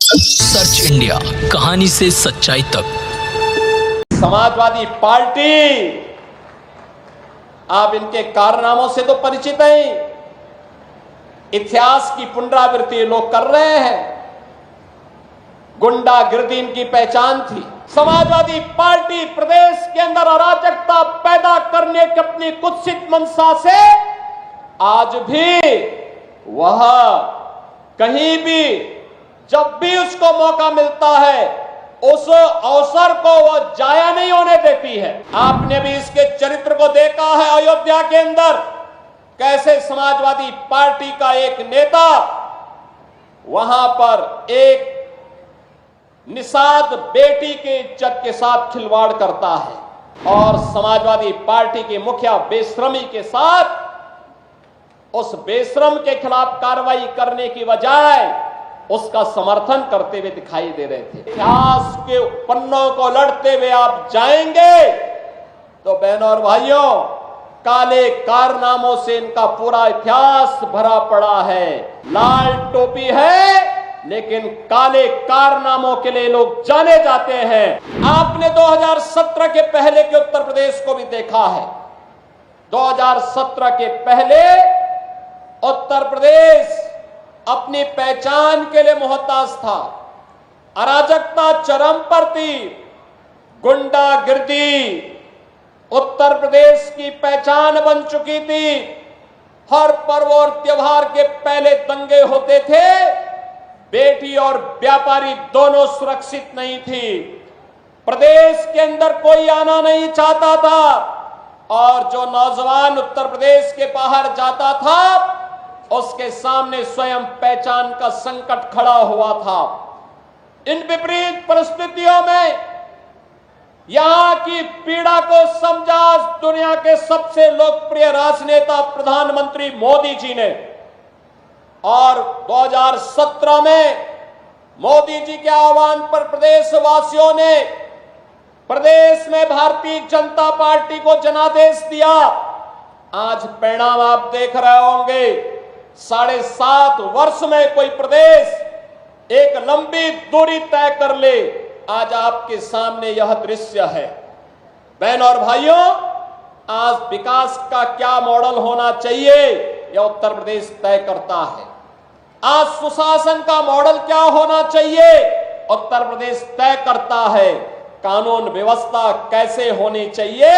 Search India, कहानी से सच्चाई तक। समाजवादी पार्टी, आप इनके कारनामों से तो परिचित हैं। इतिहास की पुनरावृत्ति लोग कर रहे हैं। गुंडागिर्दी इनकी पहचान थी। समाजवादी पार्टी प्रदेश के अंदर अराजकता पैदा करने की अपनी कुत्सित मंशा से आज भी वह कहीं भी जब भी उसको मौका मिलता है उस अवसर को वह जाया नहीं होने देती है। आपने भी इसके चरित्र को देखा है। अयोध्या के अंदर कैसे समाजवादी पार्टी का एक नेता वहां पर एक निषाद बेटी के इज्जत के साथ खिलवाड़ करता है और समाजवादी पार्टी के मुखिया बेशर्मी के साथ उस बेशरम के खिलाफ कार्रवाई करने की बजाय उसका समर्थन करते हुए दिखाई दे रहे थे। इतिहास के पन्नों को लड़ते हुए आप जाएंगे तो बहनों और भाइयों, काले कारनामों से इनका पूरा इतिहास भरा पड़ा है। लाल टोपी है लेकिन काले कारनामों के लिए लोग जाने जाते हैं। आपने 2017 के पहले के उत्तर प्रदेश को भी देखा है। 2017 के पहले उत्तर प्रदेश अपनी पहचान के लिए मोहताज था। अराजकता चरम पर थी। गुंडागिर्दी उत्तर प्रदेश की पहचान बन चुकी थी। हर पर्व और त्योहार के पहले दंगे होते थे। बेटी और व्यापारी दोनों सुरक्षित नहीं थी। प्रदेश के अंदर कोई आना नहीं चाहता था और जो नौजवान उत्तर प्रदेश के बाहर जाता था उसके सामने स्वयं पहचान का संकट खड़ा हुआ था। इन विपरीत परिस्थितियों में यहां की पीड़ा को समझा दुनिया के सबसे लोकप्रिय राजनेता प्रधानमंत्री मोदी जी ने। और 2017 में मोदी जी के आह्वान पर प्रदेशवासियों ने प्रदेश में भारतीय जनता पार्टी को जनादेश दिया। आज परिणाम आप देख रहे होंगे। 7.5 वर्ष में कोई प्रदेश एक लंबी दूरी तय कर ले। आज आपके सामने यह दृश्य है। बहनों और भाइयों, आज विकास का क्या मॉडल होना चाहिए यह उत्तर प्रदेश तय करता है। आज सुशासन का मॉडल क्या होना चाहिए उत्तर प्रदेश तय करता है। कानून व्यवस्था कैसे होनी चाहिए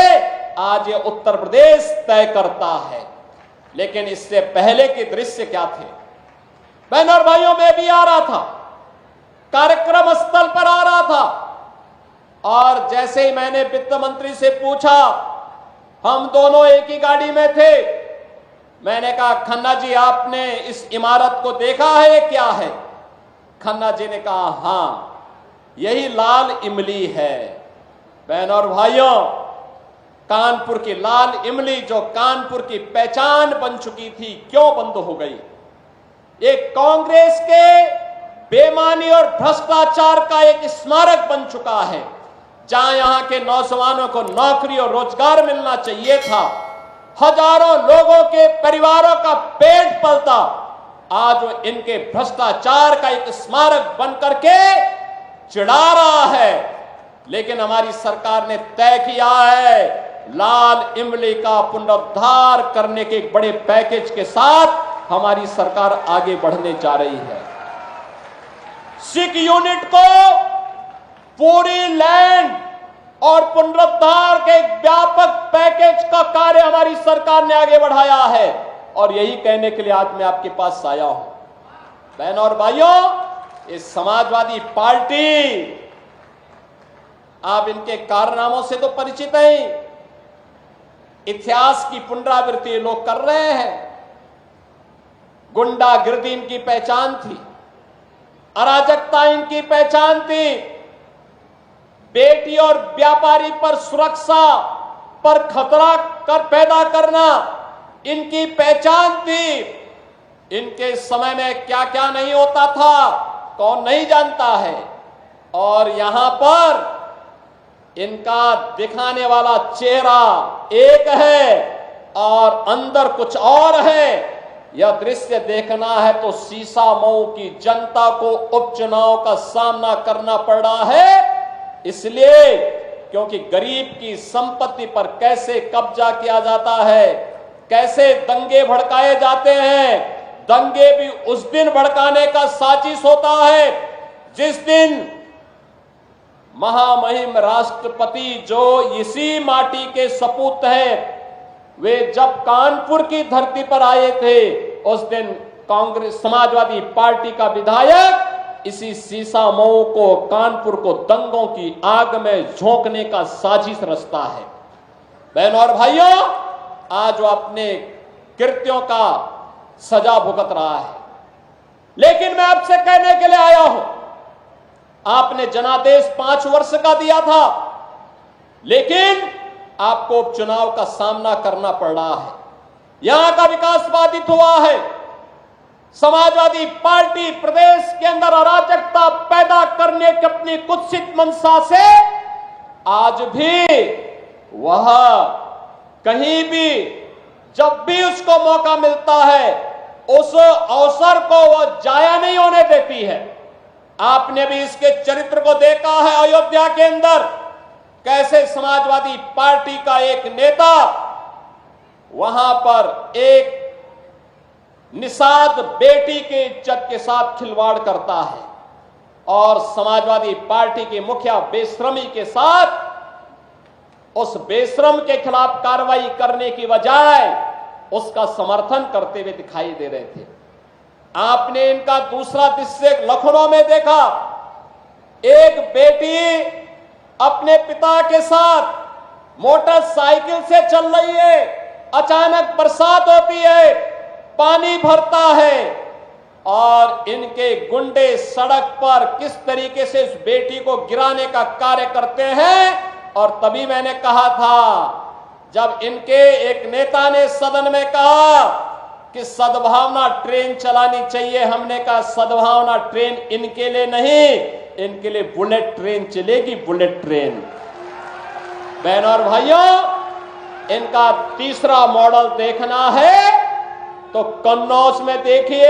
आज ये उत्तर प्रदेश तय करता है। लेकिन इससे पहले के दृश्य क्या थे? बहनों और भाइयों, मैं भी आ रहा था, कार्यक्रम स्थल पर आ रहा था और जैसे ही मैंने वित्त मंत्री से पूछा, हम दोनों एक ही गाड़ी में थे, मैंने कहा खन्ना जी आपने इस इमारत को देखा है क्या है? खन्ना जी ने कहा हां, यही लाल इमली है। बहनों और भाइयों, कानपुर की लाल इमली जो कानपुर की पहचान बन चुकी थी, क्यों बंद हो गई? एक कांग्रेस के बेईमानी और भ्रष्टाचार का एक स्मारक बन चुका है। जहां यहां के नौजवानों को नौकरी और रोजगार मिलना चाहिए था, हजारों लोगों के परिवारों का पेट पलता, आज वो इनके भ्रष्टाचार का एक स्मारक बन करके चिढ़ा रहा है। लेकिन हमारी सरकार ने तय किया है लाल इमली का पुनरुद्धार करने के एक बड़े पैकेज के साथ हमारी सरकार आगे बढ़ने जा रही है। सिख यूनिट को पूरी लैंड और पुनरुद्धार के एक व्यापक पैकेज का कार्य हमारी सरकार ने आगे बढ़ाया है और यही कहने के लिए आज मैं आपके पास आया हूं। बहनों और भाइयों, इस समाजवादी पार्टी, आप इनके कारनामों से तो परिचित हैं। इतिहास की पुनरावृत्ति लोग कर रहे हैं। गुंडागिर्दी इनकी पहचान थी। अराजकता इनकी पहचान थी। बेटी और व्यापारी पर सुरक्षा पर खतरा पैदा करना इनकी पहचान थी। इनके समय में क्या क्या नहीं होता था कौन नहीं जानता है। और यहां पर इनका दिखाने वाला चेहरा एक है और अंदर कुछ और है। यह दृश्य देखना है तो सीसामऊ की जनता को उपचुनाव का सामना करना पड़ रहा है, इसलिए क्योंकि गरीब की संपत्ति पर कैसे कब्जा किया जाता है, कैसे दंगे भड़काए जाते हैं। दंगे भी उस दिन भड़काने का साजिश होता है जिस दिन महामहिम राष्ट्रपति जो इसी माटी के सपूत हैं, वे जब कानपुर की धरती पर आए थे, उस दिन कांग्रेस समाजवादी पार्टी का विधायक इसी सीसामऊ को, कानपुर को दंगों की आग में झोंकने का साजिश रचता है। बहनों और भाइयों, आज वो अपने कृत्यों का सजा भुगत रहा है। लेकिन मैं आपसे कहने के लिए आया हूं, आपने जनादेश 5 वर्ष का दिया था, लेकिन आपको उपचुनाव का सामना करना पड़ रहा है। यहां का विकास बाधित हुआ है। समाजवादी पार्टी प्रदेश के अंदर अराजकता पैदा करने की अपनी कुत्सित मंशा से आज भी वह कहीं भी जब भी उसको मौका मिलता है, उस अवसर को वह जाया नहीं होने देती है। आपने भी इसके चरित्र को देखा है अयोध्या के अंदर, कैसे समाजवादी पार्टी का एक नेता वहां पर एक निषाद बेटी के इज्जत के साथ खिलवाड़ करता है और समाजवादी पार्टी के मुखिया बेशर्मी के साथ उस बेशर्म के खिलाफ कार्रवाई करने की बजाय उसका समर्थन करते हुए दिखाई दे रहे थे। आपने इनका दूसरा दृश्य लखनऊ में देखा, एक बेटी अपने पिता के साथ मोटरसाइकिल से चल रही है, अचानक बरसात होती है, पानी भरता है और इनके गुंडे सड़क पर किस तरीके से इस बेटी को गिराने का कार्य करते हैं। और तभी मैंने कहा था, जब इनके एक नेता ने सदन में कहा कि सद्भावना ट्रेन चलानी चाहिए, हमने कहा सद्भावना ट्रेन इनके लिए नहीं, इनके लिए बुलेट ट्रेन चलेगी, बुलेट ट्रेन। बहनों और भाइयों, इनका तीसरा मॉडल देखना है तो कन्नौज में देखिए,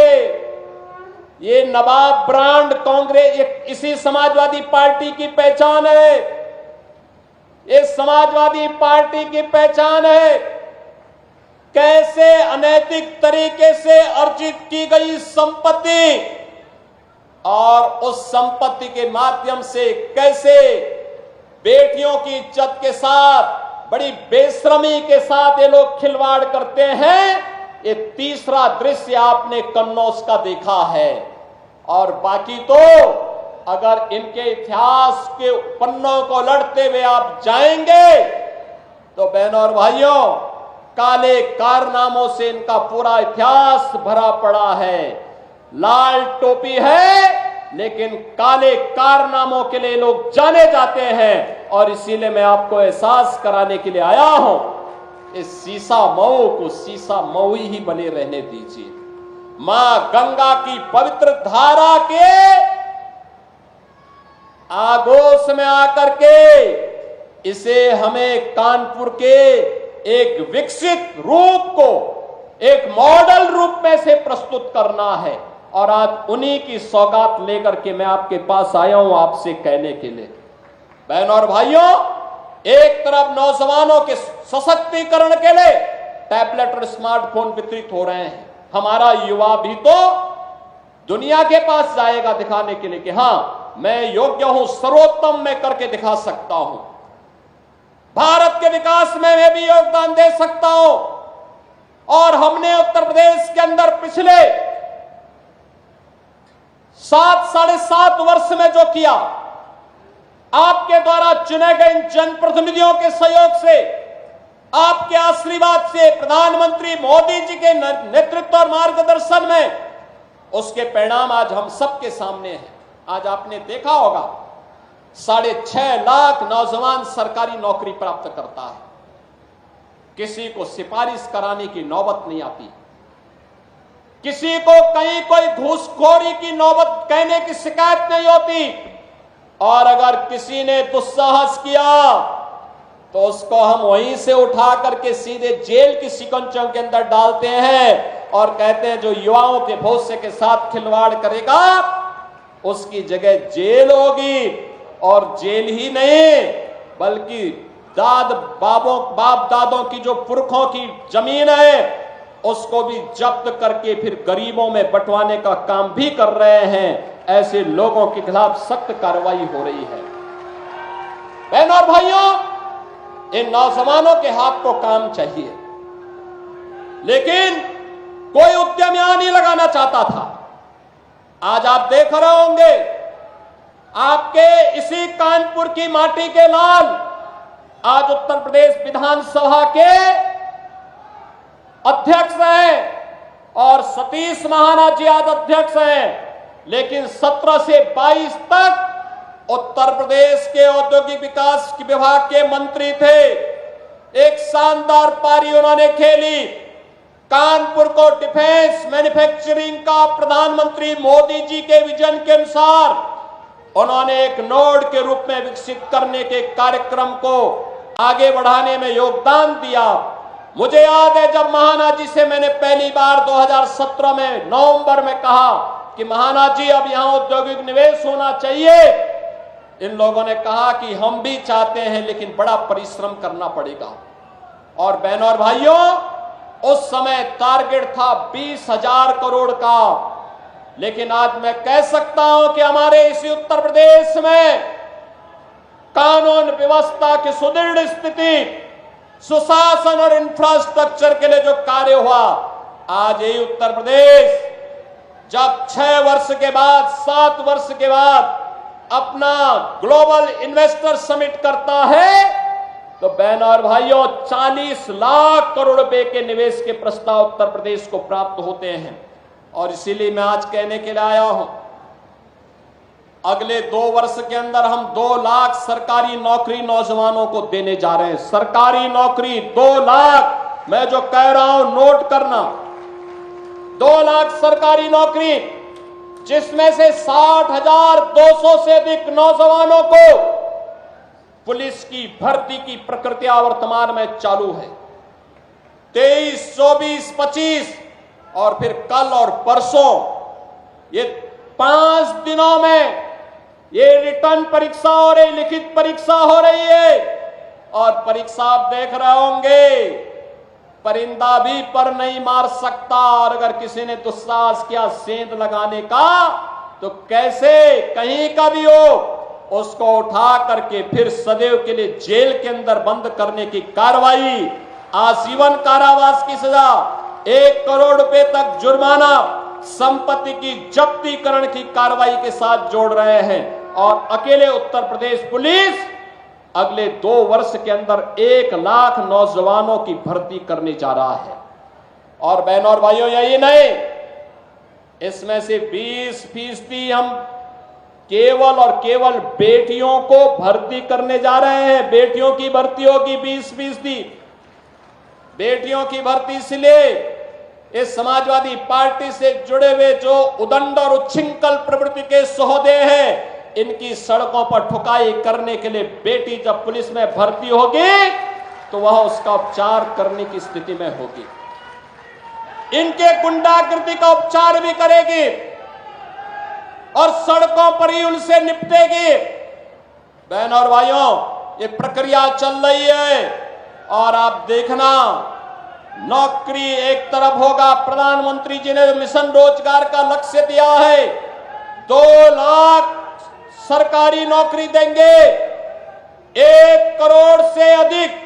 ये नवाब ब्रांड कांग्रेस इसी समाजवादी पार्टी की पहचान है। ये समाजवादी पार्टी की पहचान है, कैसे अनैतिक तरीके से अर्जित की गई संपत्ति और उस संपत्ति के माध्यम से कैसे बेटियों की इज्जत के साथ बड़ी बेशर्मी के साथ ये लोग खिलवाड़ करते हैं। ये तीसरा दृश्य आपने कन्नौज का देखा है। और बाकी तो अगर इनके इतिहास के पन्नों को लड़ते हुए आप जाएंगे तो बहनों और भाइयों, काले कारनामों से इनका पूरा इतिहास भरा पड़ा है। लाल टोपी है लेकिन काले कारनामों के लिए लोग जाने जाते हैं और इसीलिए मैं आपको एहसास कराने के लिए आया हूं, इस सीसामऊ को सीसामऊ ही बने रहने दीजिए। मां गंगा की पवित्र धारा के आगोश में आकर के इसे हमें कानपुर के एक विकसित रूप को एक मॉडल रूप में से प्रस्तुत करना है। और आज उन्हीं की सौगात लेकर के मैं आपके पास आया हूं आपसे कहने के लिए। बहनों और भाइयों, एक तरफ नौजवानों के सशक्तिकरण के लिए टैबलेट और स्मार्टफोन वितरित हो रहे हैं। हमारा युवा भी तो दुनिया के पास जाएगा दिखाने के लिए कि हां, मैं योग्य हूं, सर्वोत्तम मैं करके दिखा सकता हूं, भारत के विकास में मैं भी योगदान दे सकता हूं। और हमने उत्तर प्रदेश के अंदर पिछले 7-7.5 वर्ष में जो किया, आपके द्वारा चुने गए इन जनप्रतिनिधियों के सहयोग से, आपके आशीर्वाद से, प्रधानमंत्री मोदी जी के नेतृत्व और मार्गदर्शन में, उसके परिणाम आज हम सबके सामने हैं। आज आपने देखा होगा 6.5 लाख नौजवान सरकारी नौकरी प्राप्त करता है, किसी को सिफारिश कराने की नौबत नहीं आती, किसी को कहीं कोई घूसखोरी की नौबत कहने की शिकायत नहीं होती। और अगर किसी ने दुस्साहस किया तो उसको हम वहीं से उठा करके सीधे जेल की शिकंजों के अंदर डालते हैं और कहते हैं जो युवाओं के भविष्य के साथ खिलवाड़ करेगा उसकी जगह जेल होगी, और जेल ही नहीं बल्कि बाप दादों की जो पुरखों की जमीन है उसको भी जब्त करके फिर गरीबों में बंटवाने का काम भी कर रहे हैं। ऐसे लोगों के खिलाफ सख्त कार्रवाई हो रही है। बहनों और भाइयों, इन नौजवानों के हाथ को काम चाहिए, लेकिन कोई उद्यम यहां नहीं लगाना चाहता था। आज आप देख रहे होंगे आपके इसी कानपुर की माटी के लाल आज उत्तर प्रदेश विधानसभा के अध्यक्ष हैं और सतीश महाना जी आज अध्यक्ष हैं, लेकिन 17 से 22 तक उत्तर प्रदेश के औद्योगिक विकास विभाग के मंत्री थे। एक शानदार पारी उन्होंने खेली। कानपुर को डिफेंस मैन्युफैक्चरिंग का प्रधानमंत्री मोदी जी के विजन के अनुसार उन्होंने एक नोड के रूप में विकसित करने के कार्यक्रम को आगे बढ़ाने में योगदान दिया। मुझे याद है जब महाना जी से मैंने पहली बार 2017 में नवंबर में कहा कि महाना जी अब यहां औद्योगिक निवेश होना चाहिए, इन लोगों ने कहा कि हम भी चाहते हैं लेकिन बड़ा परिश्रम करना पड़ेगा। और बहनों और भाइयों, उस समय टारगेट था 20,000 करोड़ का, लेकिन आज मैं कह सकता हूं कि हमारे इसी उत्तर प्रदेश में कानून व्यवस्था की सुदृढ़ स्थिति, सुशासन और इंफ्रास्ट्रक्चर के लिए जो कार्य हुआ, आज यही उत्तर प्रदेश जब 6 वर्ष के बाद 7 वर्ष के बाद अपना ग्लोबल इन्वेस्टर समिट करता है, तो बहनों और भाइयों 40 लाख करोड़ रुपए के निवेश के प्रस्ताव उत्तर प्रदेश को प्राप्त होते हैं। और इसीलिए मैं आज कहने के लिए आया हूं, अगले 2 वर्ष के अंदर हम 2 लाख सरकारी नौकरी नौजवानों को देने जा रहे हैं। सरकारी नौकरी 2 लाख, मैं जो कह रहा हूं नोट करना, 2 लाख सरकारी नौकरी, जिसमें से 60,200 से अधिक नौजवानों को पुलिस की भर्ती की प्रक्रिया वर्तमान में चालू है। 23, 24, 25 और फिर कल और परसों, ये 5 दिनों में ये रिटर्न परीक्षा हो रही, लिखित परीक्षा हो रही है। और परीक्षा आप देख रहे होंगे, परिंदा भी पर नहीं मार सकता, और अगर किसी ने दुस्साहस किया सेंध लगाने का तो कैसे कहीं का भी हो उसको उठा करके फिर सदैव के लिए जेल के अंदर बंद करने की कार्रवाई, आजीवन कारावास की सजा, 1 करोड़ रुपए तक जुर्माना, संपत्ति की जब्तीकरण की कार्रवाई के साथ जोड़ रहे हैं। और अकेले उत्तर प्रदेश पुलिस अगले 2 वर्ष के अंदर 1 लाख नौजवानों की भर्ती करने जा रहा है। और बहनों और भाइयों, यही नहीं, इसमें से 20% हम केवल और केवल बेटियों को भर्ती करने जा रहे हैं। बेटियों की भर्ती होगी 20%। बेटियों की भर्ती इसलिए, इस समाजवादी पार्टी से जुड़े हुए जो उदंड और उच्छृंखल प्रवृत्ति के सहोदे हैं, इनकी सड़कों पर ठुकाई करने के लिए बेटी जब पुलिस में भर्ती होगी तो वह उसका उपचार करने की स्थिति में होगी, इनके गुंडागर्दी का उपचार भी करेगी और सड़कों पर ही उनसे निपटेगी। बहनों और भाइयों, ये प्रक्रिया चल रही है और आप देखना, नौकरी एक तरफ होगा, प्रधानमंत्री जी ने मिशन रोजगार का लक्ष्य दिया है, 2 लाख सरकारी नौकरी देंगे, 1 करोड़ से अधिक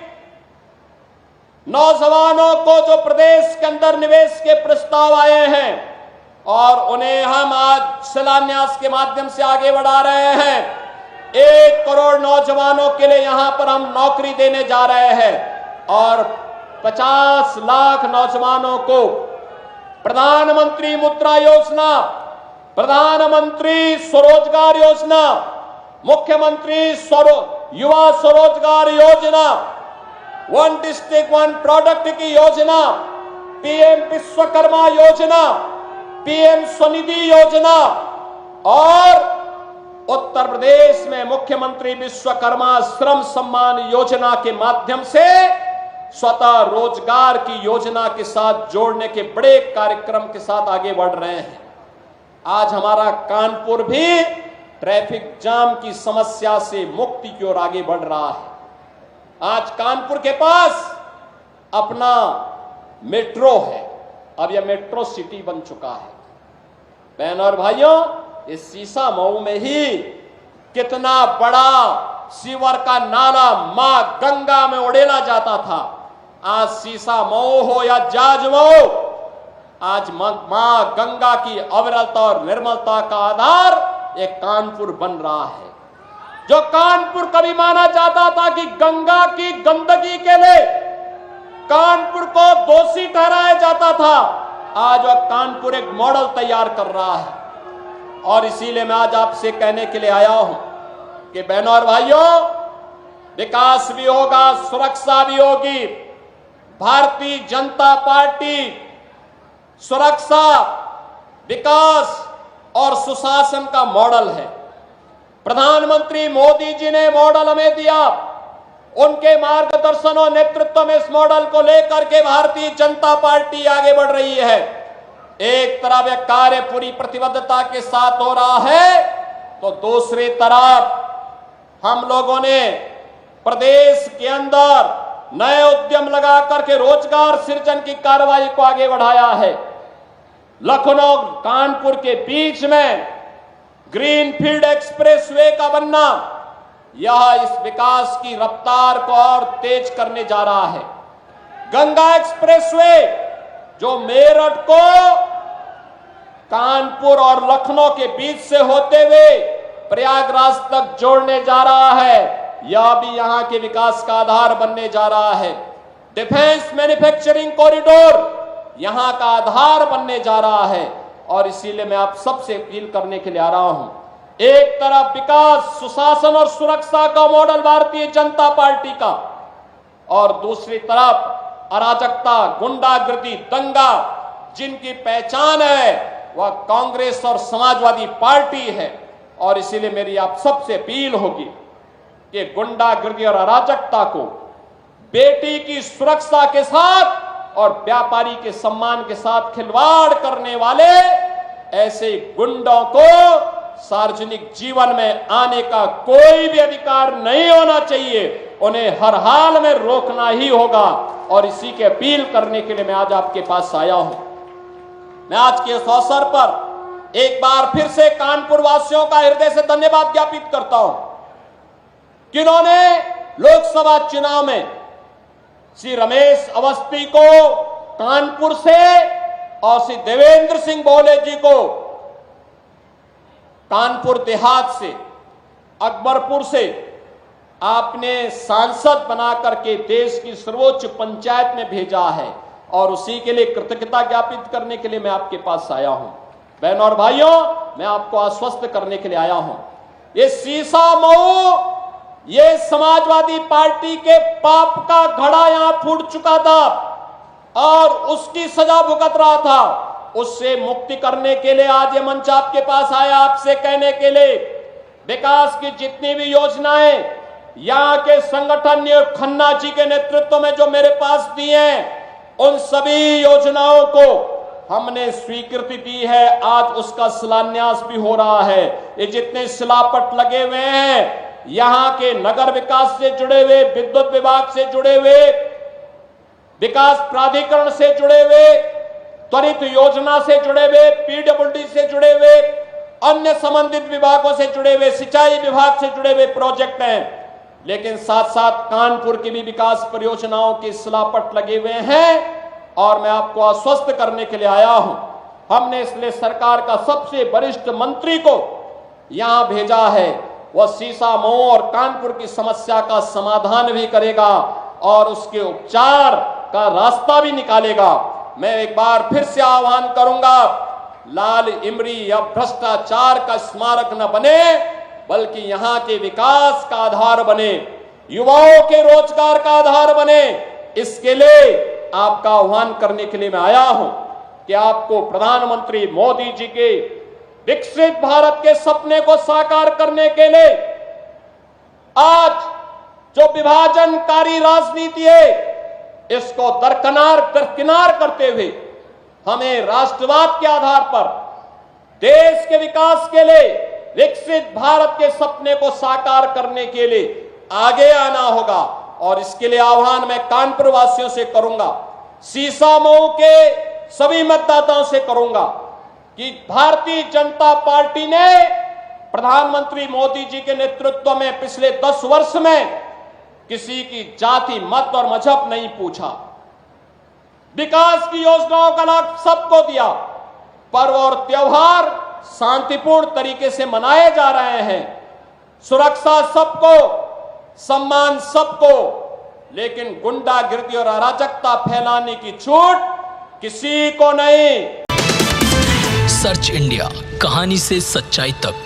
नौजवानों को जो प्रदेश के अंदर निवेश के प्रस्ताव आए हैं और उन्हें हम आज शिलान्यास के माध्यम से आगे बढ़ा रहे हैं। 1 करोड़ नौजवानों के लिए यहां पर हम नौकरी देने जा रहे हैं और 50 लाख नौजवानों को प्रधानमंत्री मुद्रा योजना, प्रधानमंत्री स्वरोजगार योजना, मुख्यमंत्री युवा स्वरोजगार योजना, 1 डिस्ट्रिक्ट 1 प्रोडक्ट की योजना, पीएम विश्वकर्मा योजना, पीएम स्वनिधि योजना और उत्तर प्रदेश में मुख्यमंत्री विश्वकर्मा श्रम सम्मान योजना के माध्यम से स्वतः रोजगार की योजना के साथ जोड़ने के बड़े कार्यक्रम के साथ आगे बढ़ रहे हैं। आज हमारा कानपुर भी ट्रैफिक जाम की समस्या से मुक्ति की ओर आगे बढ़ रहा है। आज कानपुर के पास अपना मेट्रो है, अब यह मेट्रो सिटी बन चुका है। बहन और भाइयों, इस सीसा मऊ में ही कितना बड़ा सीवर का नाला मां गंगा में उड़ेला जाता था। आज सीसा मऊ हो या जाज मऊ, आज मां गंगा की अविरलता और निर्मलता का आधार एक कानपुर बन रहा है। जो कानपुर कभी माना जाता था कि गंगा की गंदगी के लिए कानपुर को दोषी ठहराया जाता था, आज वह कानपुर एक मॉडल तैयार कर रहा है। और इसीलिए मैं आज आपसे कहने के लिए आया हूं कि बहनों और भाइयों, विकास भी होगा, सुरक्षा भी होगी। भारतीय जनता पार्टी सुरक्षा, विकास और सुशासन का मॉडल है। प्रधानमंत्री मोदी जी ने मॉडल हमें दिया, उनके मार्गदर्शन और नेतृत्व में इस मॉडल को लेकर के भारतीय जनता पार्टी आगे बढ़ रही है। एक तरफ यह कार्य पूरी प्रतिबद्धता के साथ हो रहा है, तो दूसरी तरफ हम लोगों ने प्रदेश के अंदर नए उद्यम लगा करके रोजगार सृजन की कार्रवाई को आगे बढ़ाया है। लखनऊ कानपुर के बीच में ग्रीनफील्ड एक्सप्रेसवे का बनना, यह इस विकास की रफ्तार को और तेज करने जा रहा है। गंगा एक्सप्रेसवे जो मेरठ को कानपुर और लखनऊ के बीच से होते हुए प्रयागराज तक जोड़ने जा रहा है, यह भी यहां के विकास का आधार बनने जा रहा है। डिफेंस मैन्युफैक्चरिंग कॉरिडोर यहां का आधार बनने जा रहा है। और इसीलिए मैं आप सबसे अपील करने के लिए आ रहा हूं, एक तरफ विकास, सुशासन और सुरक्षा का मॉडल भारतीय जनता पार्टी का, और दूसरी तरफ अराजकता, गुंडागर्दी, दंगा जिनकी पहचान है वह कांग्रेस और समाजवादी पार्टी है। और इसीलिए मेरी आप सबसे अपील होगी कि गुंडागर्दी और अराजकता को बेटी की सुरक्षा के साथ और व्यापारी के सम्मान के साथ खिलवाड़ करने वाले ऐसे गुंडों को सार्वजनिक जीवन में आने का कोई भी अधिकार नहीं होना चाहिए। उन्हें हर हाल में रोकना ही होगा। और इसी के अपील करने के लिए मैं आज आपके पास आया हूं। मैं आज के इस अवसर पर एक बार फिर से कानपुर वासियों का हृदय से धन्यवाद ज्ञापित करता हूं कि उन्होंने लोकसभा चुनाव में श्री रमेश अवस्थी को कानपुर से और श्री देवेंद्र सिंह बोले जी को कानपुर देहात से, अकबरपुर से आपने सांसद बना करके देश की सर्वोच्च पंचायत में भेजा है। और उसी के लिए कृतज्ञता ज्ञापित करने के लिए मैं आपके पास आया हूं। बहनों और भाइयों, मैं आपको आश्वस्त करने के लिए आया हूं, ये सीसा मऊ, ये समाजवादी पार्टी के पाप का घड़ा यहां फूट चुका था और उसकी सजा भुगत रहा था। उससे मुक्ति करने के लिए आज ये मंच आपके पास आया, आपसे कहने के लिए विकास की जितनी भी योजनाएं यहां के संगठन ने खन्ना जी के नेतृत्व में जो मेरे पास दी हैं, उन सभी योजनाओं को हमने स्वीकृति दी है। आज उसका शिलान्यास भी हो रहा है। ये जितने शिलापट लगे हुए हैं, यहां के नगर विकास से जुड़े हुए, विद्युत विभाग से जुड़े हुए, विकास प्राधिकरण से जुड़े हुए, त्वरित योजना से जुड़े हुए, पीडब्ल्यूडी से जुड़े हुए, अन्य संबंधित विभागों से जुड़े हुए, सिंचाई विभाग से जुड़े हुए प्रोजेक्ट हैं। लेकिन साथ साथ कानपुर की भी विकास परियोजनाओं के शिलापट लगे हुए हैं। और मैं आपको आश्वस्त करने के लिए आया हूं, हमने इसलिए सरकार का सबसे वरिष्ठ मंत्री को यहां भेजा है। वह सीसा मऊ और कानपुर की समस्या का समाधान भी करेगा और उसके उपचार का रास्ता भी निकालेगा। मैं एक बार फिर से आह्वान करूंगा, लाल इमरी या भ्रष्टाचार का स्मारक न बने, बल्कि यहां के विकास का आधार बने, युवाओं के रोजगार का आधार बने। इसके लिए आपका आह्वान करने के लिए मैं आया हूं कि आपको प्रधानमंत्री मोदी जी के विकसित भारत के सपने को साकार करने के लिए आज जो विभाजनकारी राजनीति है, इसको दरकिनार करते हुए हमें राष्ट्रवाद के आधार पर देश के विकास के लिए, विकसित भारत के सपने को साकार करने के लिए आगे आना होगा। और इसके लिए आह्वान मैं कानपुर वासियों से करूंगा, सीसामऊ के सभी मतदाताओं से करूंगा कि भारतीय जनता पार्टी ने प्रधानमंत्री मोदी जी के नेतृत्व में पिछले 10 वर्ष में किसी की जाति, मत और मजहब नहीं पूछा। विकास की योजनाओं का लाभ सबको दिया। पर्व और त्योहार शांतिपूर्ण तरीके से मनाए जा रहे हैं। सुरक्षा सबको, सम्मान सबको, लेकिन गुंडागिर्दी और अराजकता फैलाने की छूट किसी को नहीं। सर्च इंडिया, कहानी से सच्चाई तक।